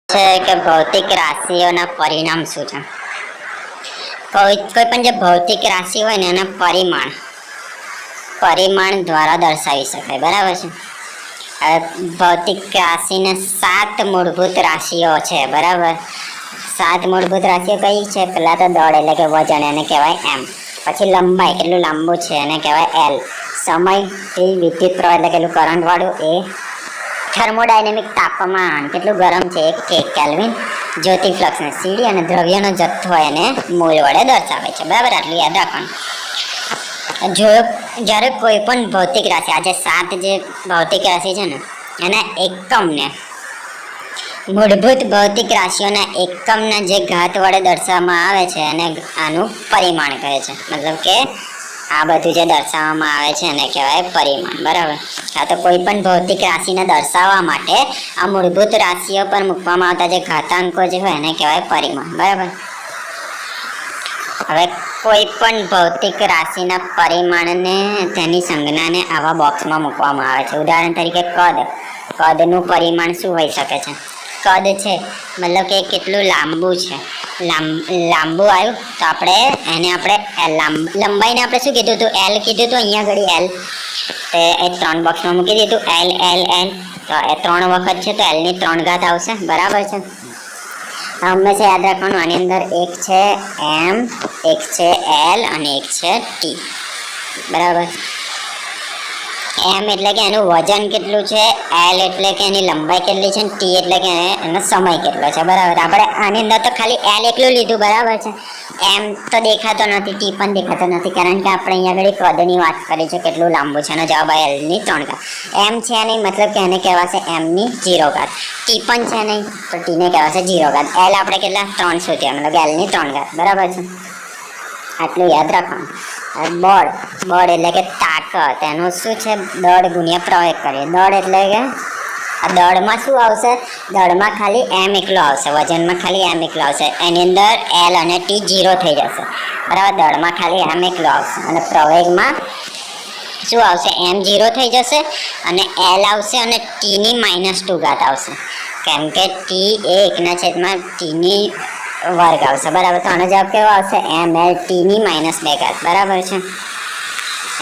છે કે ભૌતિક રાશિઓના પરિણામ શું છે? કોઈ પણ જે ભૌતિક રાશિ હોય ને એના પરિમાણ દ્વારા દર્શાવી શકાય, બરાબર છે. હવે ભૌતિક રાશિને 7 મૂળભૂત રાશિઓ છે, બરાબર. 7 મૂળભૂત રાશિઓ કઈ છે? પહેલા તો દળ એટલે કે વજન, એને કહેવાય એમ. પછી લંબાઈ, કેટલું લાંબુ છે, એને કહેવાય એલ. સમય એ વિદ્યુત પ્રવાહ એટલે કેટલું કરંટ વાળું એ. થર્મોડાયનેમિક તાપમાન કેટલું ગરમ છે, એક કે કેલ્વિન. જ્યોતિ ફ્લક્સને સીડી અને દ્રવ્યનો જથ્થો એને મૂળ વડે દર્શાવે છે, બરાબર. આટલું યાદ રાખવાનું. જો જ્યારે કોઈ પણ ભૌતિક રાશિ, આજે 7 જે ભૌતિક રાશિ છે ને એના એકમને, મૂળભૂત ભૌતિક રાશિઓના એકમના જે ઘાત વડે દર્શાવવામાં આવે છે એને આનું પરિમાણ કહે છે. મતલબ કે આ બધું જે દર્શાવવામાં આવે છે એને કહેવાય પરિમાણ, બરાબર. તો કોઈ પણ ભૌતિક રાશિને દર્શાવવા માટે આ મૂળભૂત રાશિઓ પર મૂકવામાં આવતા જે ઘાતાંકો જે હોય એને કહેવાય પરિમાણ, બરાબર. હવે કોઈ પણ ભૌતિક રાશિના પરિમાણને, તેની સંજ્ઞાને આવા બોક્સમાં મૂકવામાં આવે છે. ઉદાહરણ તરીકે કદનું પરિમાણ શું હોઈ શકે છે? કદ છે મતલબ કે કેટલું લાંબુ છે. લાંબુ આવ્યું તો લંબાઈને આપણે શું કીધું હતું? એલ કીધું હતું. અહીંયા ઘડી એલ એ 3 બોક્સમાં મૂકી દીધું. એલ એલ એલ તો એ 3 વખત છે તો એલની 3 ઘાત આવશે, બરાબર છે. હંમેશા યાદ રાખવાનું, આની અંદર એક છે એમ, એક છે એલ અને એક છે ટી, બરાબર. એમ એટલે કે એનું વજન કેટલું છે, એલ એટલે કે એની લંબાઈ કેટલી છે, ટી એટલે કે એનો સમય કેટલો છે, બરાબર. આપણે આની અંદર તો ખાલી એલ એકલું લીધું, બરાબર છે. એમ તો દેખાતો નથી, ટી પણ દેખાતો નથી, કારણ કે આપણે અહીંયા આગળ કદની વાત કરી છે, કેટલું લાંબુ છે. એનો જવાબ આવે એલની 3 ઘાત. એમ છે નહીં, મતલબ કે એને કહેવાશે એમની 0 ઘાત. ટી પણ છે નહીં તો ટીને કહેવાશે 0 ઘાત. એલ આપણે કેટલા 3 સુધી, મતલબ એલની 3 ઘાત, બરાબર છે. આટલું યાદ રાખવાનું. બળ એટલે કે તાકાત, એનું શું છે? દળ ગુણ્યા પ્રવેગ કરીએ. દળ એટલે કે આ દળમાં શું આવશે? દળમાં ખાલી એમ એકલો આવશે, વજનમાં ખાલી એમ એકલો આવશે. એની અંદર એલ અને ટી 0 થઈ જશે, બરાબર. દળમાં ખાલી એમ એકલો આવશે અને પ્રવેગમાં શું આવશે? એમ 0 થઈ જશે અને એલ આવશે અને ટીની -2 ઘાત આવશે, કેમ કે ટી એ 1/, ટીની વર્ગ આવશે, બરાબર. તો આનો જવાબ કેવો આવશે? એમ એલ ટીની -2 ઘાત, બરાબર છે.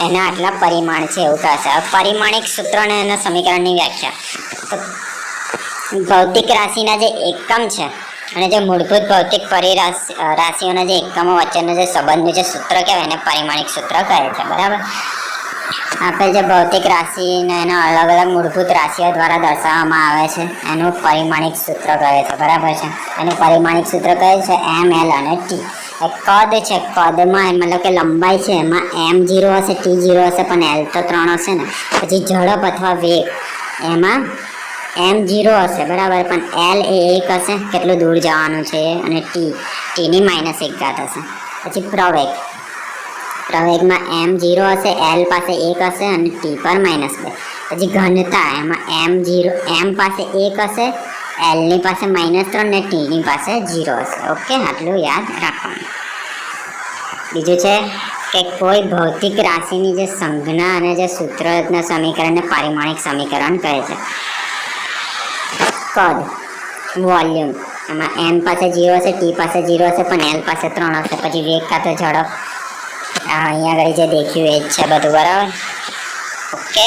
એના આટલા પરિમાણ છે એવું થશે. હવે પરિમાણિક સૂત્ર અને એના સમીકરણની વ્યાખ્યા. તો ભૌતિક રાશિના જે એકમ છે અને જે મૂળભૂત ભૌતિક રાશિઓના જે એકમો વચ્ચેનો જે સંબંધનું જે સૂત્ર કહેવાય એને પરિમાણિક સૂત્ર કહે છે, બરાબર. આપણે જે ભૌતિક રાશિને એના અલગ અલગ મૂળભૂત રાશિઓ દ્વારા દર્શાવવામાં આવે છે એનું પરિમાણિક સૂત્ર કહે છે, બરાબર છે. એનું પરિમાણિક સૂત્ર કહે છે એમ એલ અને ટી. કદ છે, કદમાં મતલબ કે લંબાઈ છે, એમાં એમ 0 હશે, ટી 0 હશે, પણ એલ તો 3 હશે ને. પછી ઝડપ અથવા વેગ, એમાં એમ 0 હશે, બરાબર, પણ એલ એ 1 હશે, કેટલું દૂર જવાનું છે, અને ટીની -1 ઘાત હશે. પછી પ્રવેગમાં એમ 0 હશે, એલ પાસે 1 હશે અને ટી પર -2. પછી ઘનતા, એમાં એમ પાસે 1 હશે, એલની પાસે -3 ને ટીની પાસે 0 હશે. ઓકે, આટલું યાદ રાખવાનું. બીજું છે કે કોઈ ભૌતિક રાશિની જે સંજ્ઞા અને જે સૂત્રના સમીકરણને પરિમાણિક સમીકરણ કહે છે. કદ, વોલ્યુમ, એમાં એમ પાસે 0 હશે, ટી પાસે 0 હશે, પણ એલ પાસે 3 હશે. પછી વેગ કાં તો ઝડપ, અહીંયા આગળ જે દેખ્યું એ જ છે બધું, બરાબર. ઓકે.